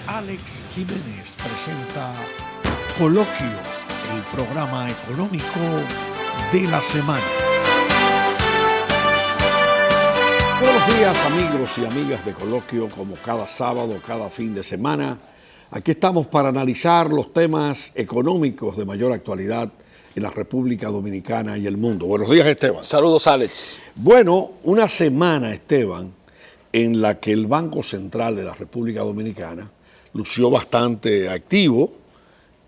Alex Jiménez presenta Coloquio, el programa económico de la semana. Buenos días, amigos y amigas de Coloquio, como cada sábado, cada fin de semana. Aquí estamos para analizar los temas económicos de mayor actualidad en la República Dominicana y el mundo. Buenos días, Esteban. Saludos, Alex. Bueno, una semana, Esteban, en la que el Banco Central de la República Dominicana lució bastante activo.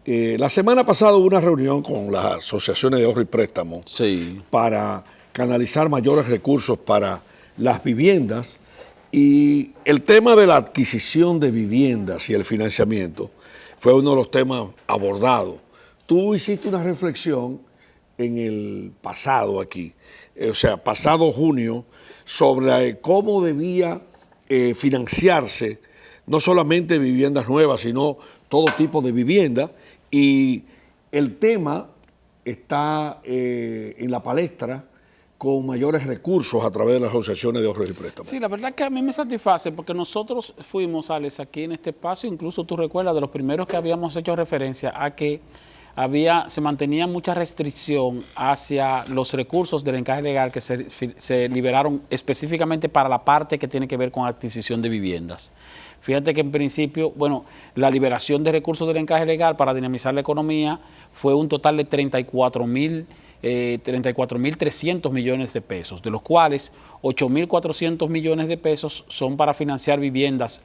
La semana pasada hubo una reunión con las asociaciones de ahorro y préstamo para canalizar mayores recursos para las viviendas, y el tema de la adquisición de viviendas y el financiamiento fue uno de los temas abordados. Tú hiciste una reflexión en el pasado aquí, pasado junio, sobre cómo debía financiarse no solamente viviendas nuevas, sino todo tipo de vivienda, y el tema está en la palestra con mayores recursos a través de las asociaciones de ahorros y préstamos. Sí, la verdad que a mí me satisface porque nosotros fuimos, Alex, aquí en este espacio, incluso tú recuerdas de los primeros que habíamos hecho referencia a que se mantenía mucha restricción hacia los recursos del encaje legal que se liberaron específicamente para la parte que tiene que ver con adquisición de viviendas. Fíjate que en principio, la liberación de recursos del encaje legal para dinamizar la economía fue un total de 34.300 millones de pesos, de los cuales 8.400 millones de pesos son para financiar viviendas,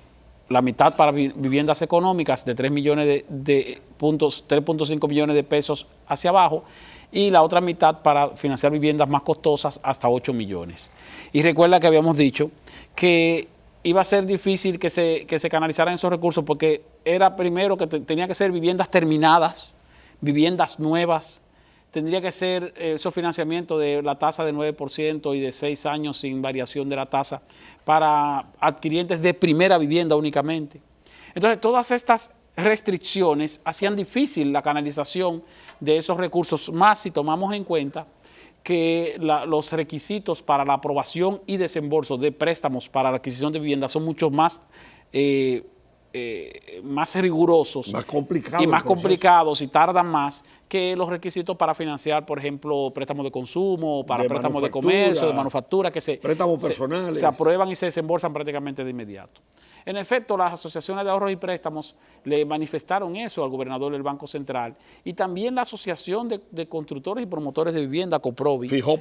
la mitad para viviendas económicas de 3.5 millones de pesos hacia abajo, y la otra mitad para financiar viviendas más costosas hasta 8 millones. Y recuerda que habíamos dicho que iba a ser difícil que se canalizaran esos recursos porque era primero que tenía que ser viviendas terminadas, viviendas nuevas, tendría que ser esos financiamientos de la tasa de 9% y de 6 años sin variación de la tasa para adquirientes de primera vivienda únicamente. Entonces, todas estas restricciones hacían difícil la canalización de esos recursos, más si tomamos en cuenta que los requisitos para la aprobación y desembolso de préstamos para la adquisición de viviendas son mucho más rigurosos, más complicados y tardan más que los requisitos para financiar, por ejemplo, préstamos de consumo, para préstamos de comercio, de manufactura, que préstamos personales, se aprueban y se desembolsan prácticamente de inmediato. En efecto, las asociaciones de ahorros y préstamos le manifestaron eso al gobernador del Banco Central, y también la Asociación de Constructores y Promotores de Vivienda, COPROVI, fijó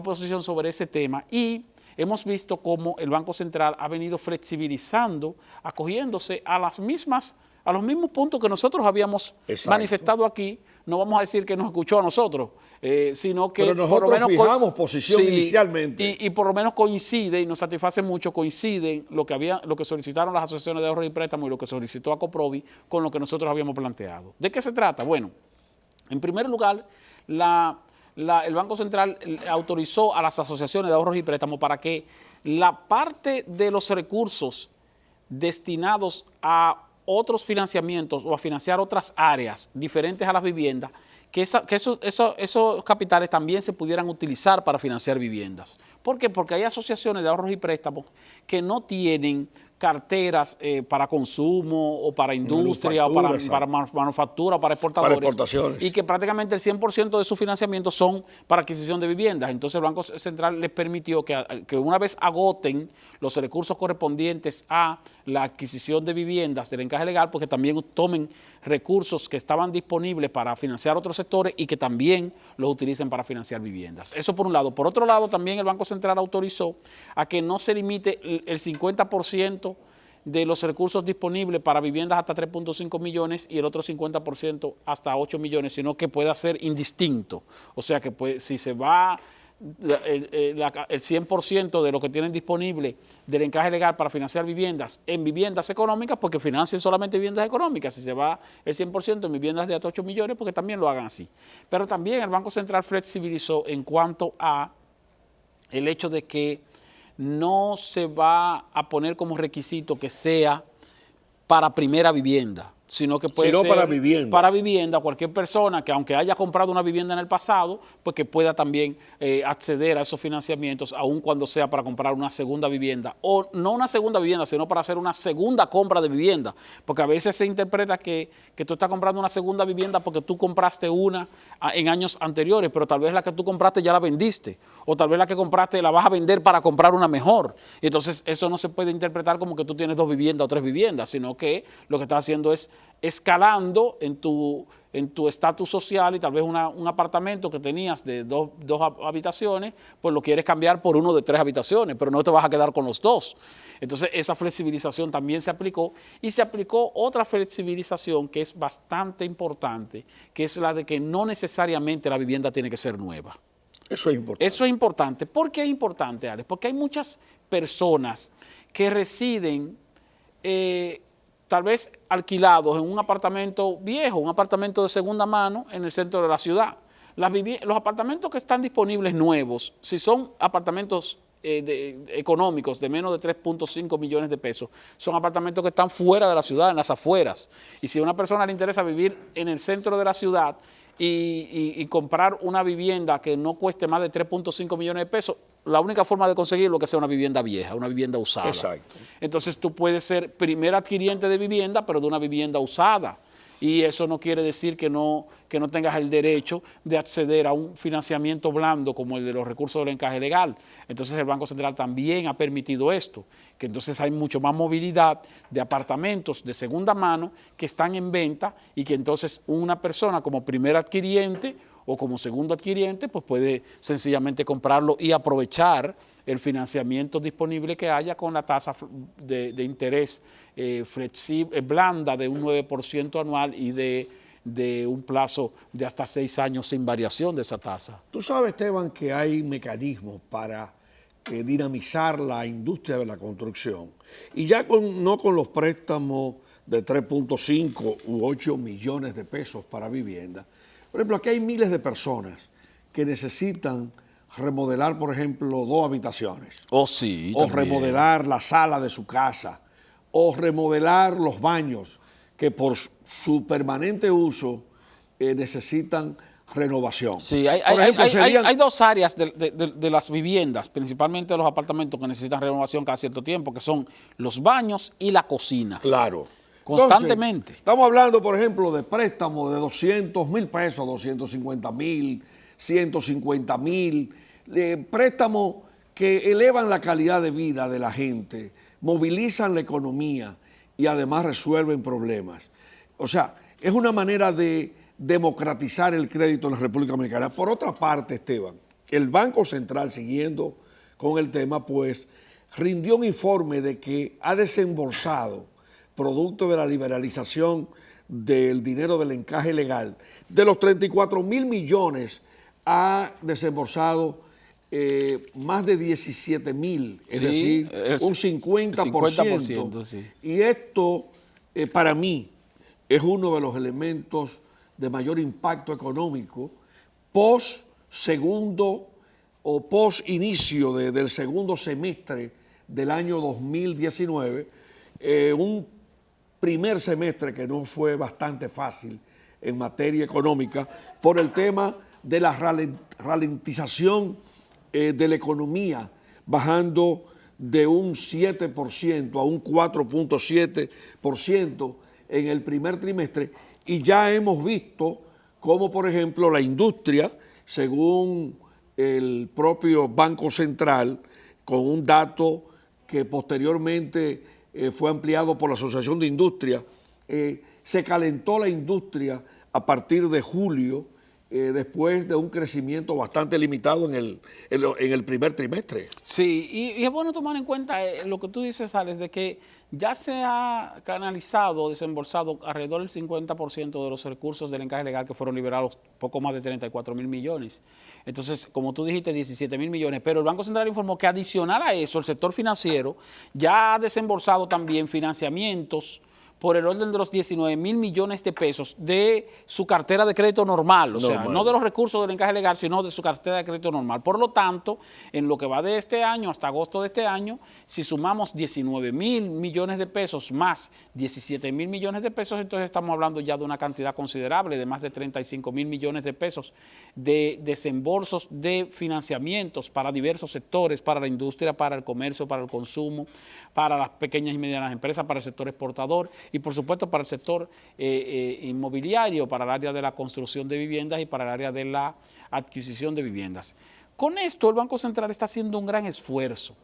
posición sobre ese tema, y hemos visto cómo el Banco Central ha venido flexibilizando, acogiéndose a los mismos puntos que nosotros habíamos manifestado aquí. No vamos a decir que nos escuchó a nosotros, sino que pero nosotros por lo menos fijamos posición inicialmente. Y por lo menos coincide, y nos satisface mucho, coincide lo que solicitaron las asociaciones de ahorros y préstamos y lo que solicitó a COPROVI con lo que nosotros habíamos planteado. ¿De qué se trata? Bueno, en primer lugar, el Banco Central autorizó a las asociaciones de ahorros y préstamos para que la parte de los recursos destinados a otros financiamientos o a financiar otras áreas diferentes a las viviendas, que esos capitales también se pudieran utilizar para financiar viviendas. ¿Por qué? Porque hay asociaciones de ahorros y préstamos que no tienen carteras para consumo o para industria o para manufactura o para exportadores, y que prácticamente el 100% de su financiamiento son para adquisición de viviendas. Entonces el Banco Central les permitió que una vez agoten los recursos correspondientes a la adquisición de viviendas del encaje legal, porque también tomen recursos que estaban disponibles para financiar otros sectores y que también los utilicen para financiar viviendas. Eso por un lado. Por otro lado, también el Banco Central autorizó a que no se limite el 50% de los recursos disponibles para viviendas hasta 3.5 millones y el otro 50% hasta 8 millones, sino que pueda ser indistinto. O sea que si se va el 100% de lo que tienen disponible del encaje legal para financiar viviendas en viviendas económicas, porque financien solamente viviendas económicas. Si se va el 100% en viviendas de hasta 8 millones, porque también lo hagan así. Pero también el Banco Central flexibilizó en cuanto a el hecho de que no se va a poner como requisito que sea para primera vivienda. sino que puede sino ser para vivienda. Para vivienda, cualquier persona que aunque haya comprado una vivienda en el pasado, pues que pueda también acceder a esos financiamientos, aun cuando sea para comprar una segunda vivienda, o no una segunda vivienda, sino para hacer una segunda compra de vivienda, porque a veces se interpreta que tú estás comprando una segunda vivienda porque tú compraste una en años anteriores, pero tal vez la que tú compraste ya la vendiste, o tal vez la que compraste la vas a vender para comprar una mejor. Y entonces eso no se puede interpretar como que tú tienes 2 viviendas o 3 viviendas, sino que lo que estás haciendo es escalando en tu estatus social, y tal vez un apartamento que tenías de dos habitaciones, pues lo quieres cambiar por uno de 3 habitaciones, pero no te vas a quedar con los 2. Entonces esa flexibilización también se aplicó, y se aplicó otra flexibilización que es bastante importante, que es la de que no necesariamente la vivienda tiene que ser nueva. Eso es importante. Eso es importante. ¿Por qué es importante, Alex? Porque hay muchas personas que residen tal vez alquilados en un apartamento viejo, un apartamento de segunda mano en el centro de la ciudad. Los apartamentos que están disponibles nuevos, si son apartamentos económicos de menos de 3.5 millones de pesos, son apartamentos que están fuera de la ciudad, en las afueras. Y si a una persona le interesa vivir en el centro de la ciudad y comprar una vivienda que no cueste más de 3.5 millones de pesos, la única forma de conseguirlo es que sea una vivienda vieja, una vivienda usada. Exacto. Entonces tú puedes ser primer adquiriente de vivienda, pero de una vivienda usada. Y eso no quiere decir que no tengas el derecho de acceder a un financiamiento blando como el de los recursos del encaje legal. Entonces el Banco Central también ha permitido esto, que entonces hay mucho más movilidad de apartamentos de segunda mano que están en venta, y que entonces una persona como primer adquiriente o como segundo adquiriente pues puede sencillamente comprarlo y aprovechar el financiamiento disponible que haya con la tasa de interés flexible, blanda, de un 9% anual, y de un plazo de hasta 6 años sin variación de esa tasa. Tú sabes, Esteban, que hay mecanismos para dinamizar la industria de la construcción, y ya no con los préstamos de 3.5 u 8 millones de pesos para vivienda. Por ejemplo, aquí hay miles de personas que necesitan remodelar, por ejemplo, 2 habitaciones. Oh, sí. O también remodelar la sala de su casa, o remodelar los baños, que por su permanente uso necesitan renovación. Sí, hay 2 áreas de las viviendas, principalmente de los apartamentos, que necesitan renovación cada cierto tiempo, que son los baños y la cocina. Claro. Constantemente. Entonces, estamos hablando, por ejemplo, de préstamos de 200,000 pesos, 250,000, 150,000, préstamos que elevan la calidad de vida de la gente, movilizan la economía y además resuelven problemas. O sea, es una manera de democratizar el crédito en la República Dominicana. Por otra parte, Esteban, el Banco Central, siguiendo con el tema, pues rindió un informe de que ha desembolsado, producto de la liberalización del dinero del encaje legal, de los 34,000 millones, ha desembolsado más de 17,000, es decir, un 50%. Sí. Y esto, para mí, es uno de los elementos de mayor impacto económico post segundo o post inicio del segundo semestre del año 2019, un primer semestre que no fue bastante fácil en materia económica por el tema de la ralentización de la economía, bajando de un 7% a un 4.7% en el primer trimestre, y ya hemos visto cómo, por ejemplo, la industria, según el propio Banco Central, con un dato que posteriormente fue ampliado por la Asociación de Industria, se calentó la industria a partir de julio, después de un crecimiento bastante limitado en el primer trimestre. Sí, y es bueno tomar en cuenta lo que tú dices, Alex, de que ya se ha canalizado, desembolsado alrededor del 50% de los recursos del encaje legal, que fueron liberados, poco más de 34,000 millones. Entonces, como tú dijiste, 17,000 millones, pero el Banco Central informó que adicional a eso, el sector financiero ya ha desembolsado también financiamientos por el orden de los 19,000 millones de pesos de su cartera de crédito normal, o sea, no de los recursos del encaje legal, sino de su cartera de crédito normal. Por lo tanto, en lo que va de este año hasta agosto de este año, si sumamos 19,000 millones de pesos más 17,000 millones de pesos, entonces estamos hablando ya de una cantidad considerable, de más de 35,000 millones de pesos de desembolsos de financiamientos para diversos sectores, para la industria, para el comercio, para el consumo, para las pequeñas y medianas empresas, para el sector exportador y por supuesto para el sector inmobiliario, para el área de la construcción de viviendas y para el área de la adquisición de viviendas. Con esto el Banco Central está haciendo un gran esfuerzo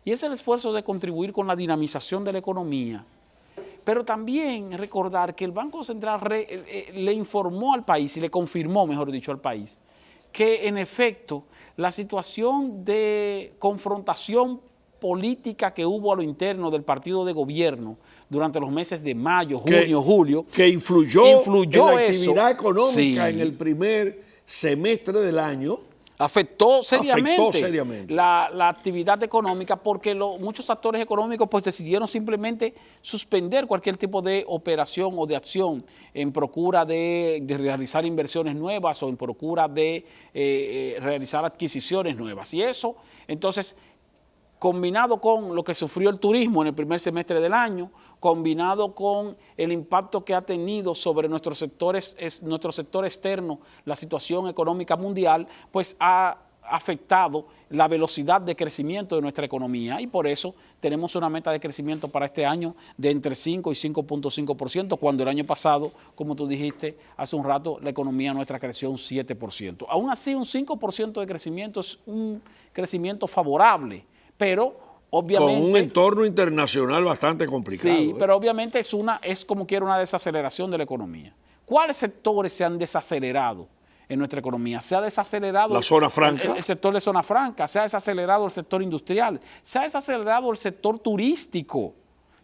y es el esfuerzo de contribuir con la dinamización de la economía, pero también recordar que el Banco Central le informó al país y le confirmó, mejor dicho, al país, que en efecto la situación de confrontación política que hubo a lo interno del partido de gobierno durante los meses de mayo, junio, julio, que influyó en la actividad eso, económica sí, en el primer semestre del año. Afectó seriamente, seriamente. La actividad económica porque muchos actores económicos pues decidieron simplemente suspender cualquier tipo de operación o de acción en procura de realizar inversiones nuevas o en procura de realizar adquisiciones nuevas. Y eso, entonces, combinado con lo que sufrió el turismo en el primer semestre del año, combinado con el impacto que ha tenido sobre nuestro sector externo, la situación económica mundial, pues ha afectado la velocidad de crecimiento de nuestra economía y por eso tenemos una meta de crecimiento para este año de entre 5 y 5.5%, cuando el año pasado, como tú dijiste hace un rato, la economía nuestra creció un 7%. Aún así, un 5% de crecimiento es un crecimiento favorable, pero obviamente, con un entorno internacional bastante complicado. Sí, pero obviamente es como quiera una desaceleración de la economía. ¿Cuáles sectores se han desacelerado en nuestra economía? Se ha desacelerado la zona franca, el sector de zona franca, se ha desacelerado el sector industrial, se ha desacelerado el sector turístico,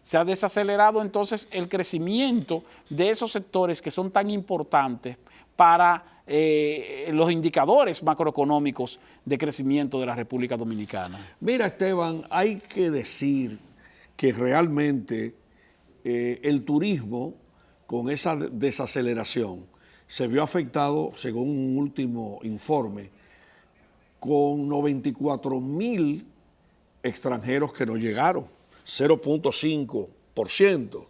se ha desacelerado entonces el crecimiento de esos sectores que son tan importantes para los indicadores macroeconómicos de crecimiento de la República Dominicana. Mira, Esteban, hay que decir que realmente el turismo, con esa desaceleración, se vio afectado, según un último informe, con 94,000 extranjeros que no llegaron, 0.5%.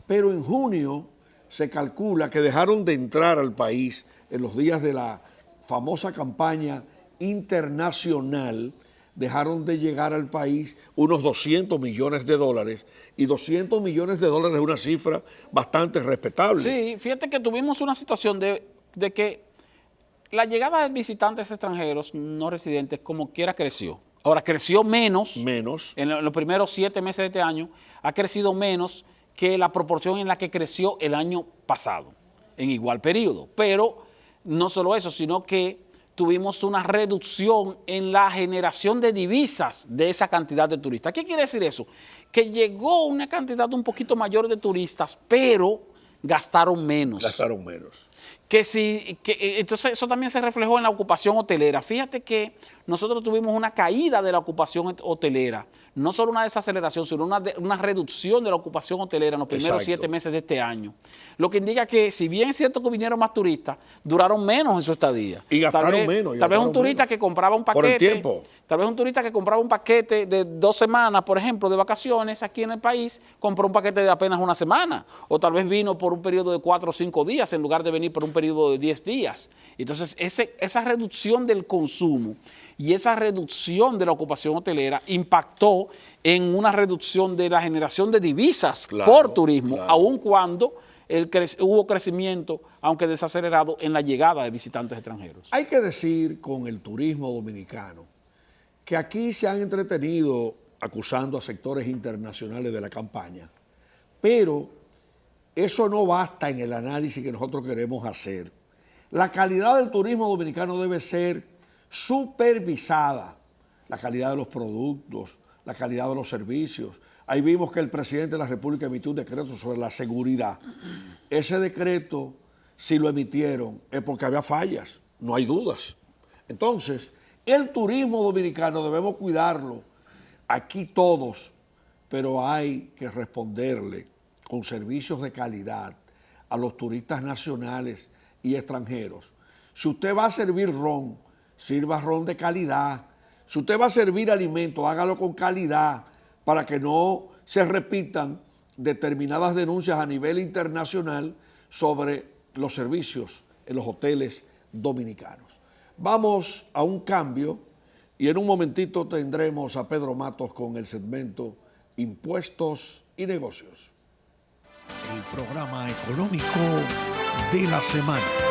Pero en junio se calcula que dejaron de entrar al país en los días de la famosa campaña internacional, dejaron de llegar al país unos 200 millones de dólares, y 200 millones de dólares es una cifra bastante respetable. Sí, fíjate que tuvimos una situación de que la llegada de visitantes extranjeros no residentes como quiera creció. Ahora, creció menos. En los primeros 7 meses de este año, ha crecido menos que la proporción en la que creció el año pasado, en igual periodo. Pero no solo eso, sino que tuvimos una reducción en la generación de divisas de esa cantidad de turistas. ¿Qué quiere decir eso? Que llegó una cantidad un poquito mayor de turistas, pero gastaron menos. Entonces eso también se reflejó en la ocupación hotelera. Fíjate que nosotros tuvimos una caída de la ocupación hotelera, no solo una desaceleración, sino una reducción de la ocupación hotelera en los primeros 7 meses de este año. Lo que indica que, si bien es cierto que vinieron más turistas, duraron menos en su estadía. Y gastaron menos. Tal vez un turista que compraba un paquete. Por el tiempo. Tal vez un turista que compraba un paquete de 2 semanas, por ejemplo, de vacaciones aquí en el país, compró un paquete de apenas 1 semana. O tal vez vino por un periodo de 4 o 5 días en lugar de venir por un periodo de 10 días. Entonces, esa reducción del consumo y esa reducción de la ocupación hotelera impactó en una reducción de la generación de divisas por turismo, aun cuando hubo crecimiento, aunque desacelerado, en la llegada de visitantes extranjeros. Hay que decir con el turismo dominicano que aquí se han entretenido acusando a sectores internacionales de la campaña, pero eso no basta en el análisis que nosotros queremos hacer. La calidad del turismo dominicano debe ser supervisada, la calidad de los productos, la calidad de los servicios. Ahí vimos que el presidente de la República emitió un decreto sobre la seguridad. Ese decreto, si lo emitieron, es porque había fallas, no hay dudas. Entonces, el turismo dominicano debemos cuidarlo aquí todos, pero hay que responderle con servicios de calidad a los turistas nacionales y extranjeros. Si usted va a servir ron, sirva ron de calidad. Si usted va a servir alimentos, hágalo con calidad para que no se repitan determinadas denuncias a nivel internacional sobre los servicios en los hoteles dominicanos. Vamos a un cambio y en un momentito tendremos a Pedro Matos con el segmento Impuestos y Negocios. El programa económico de la semana.